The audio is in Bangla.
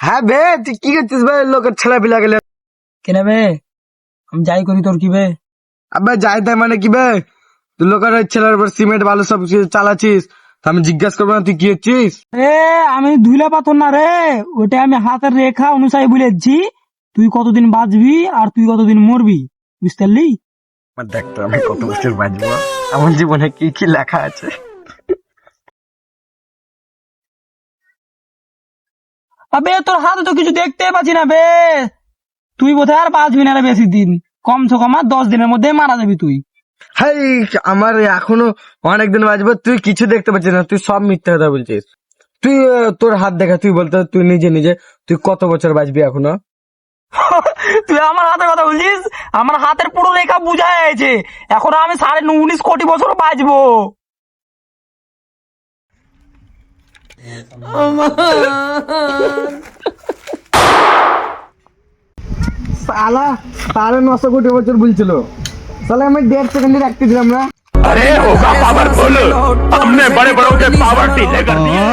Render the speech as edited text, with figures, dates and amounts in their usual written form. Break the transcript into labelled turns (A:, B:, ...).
A: হ্যাঁ বে, তুই কি করছিস বে? লোকের ছেলে পিলা গেলে
B: কেনে বে আমি যাই করি তোর কি বে?
A: আবে যাই তাই মানে কি বে? তুই লোকের ওই ছেলের উপর সিমেন্ট বালু সব কিছু চালাচ্ছিস, তা আমি জিজ্ঞাসা করবো না তুই কি হচ্ছিস?
B: এ আমি ধুলা পাথর না রে, ওটা আমি হাতের রেখা অনুযায়ী বলেছি তুই কতদিন বাঁচবি আর তুই কতদিন মরবি, বুঝতে পারলি?
A: দেখ তো আমি কত বছর বাঁচবো, আমার জীবনে কি কি লেখা আছে।
B: আবে তোর হাতে তো কিছু দেখতে পাচ্ছি না বে, তুই বোধহয় আর বাঁচবি না রে বেশি দিন, কমসে কম আর 10 দিনের মধ্যে মারা যাবি তুই।
A: হাই, আমার এখনো অনেকদিন বাঁচবো, তুই কিছু দেখতে পাচ্ছিস না, তুই সব মিথ্যা কথা বলছিস। তুই তোর হাত দেখা, তুই বলতে তুই নিজে নিজে তুই কত বছর বাঁচবি এখনো?
B: তুই আমার হাতের কথা বলছিস? আমার হাতের পুরো রেখা বুঝা যাচ্ছে, এখন আমি 19.5 কোটি বছর বাঁচবো।
A: সালা 9.5 কোটি বছর বলছিল, সালা আমি 1.5 সেকেন্ডে রাখতে দিলাম না।
C: अरे होगा पावरफुल, हमने बड़े बड़ों के पावर ढीले कर दिए।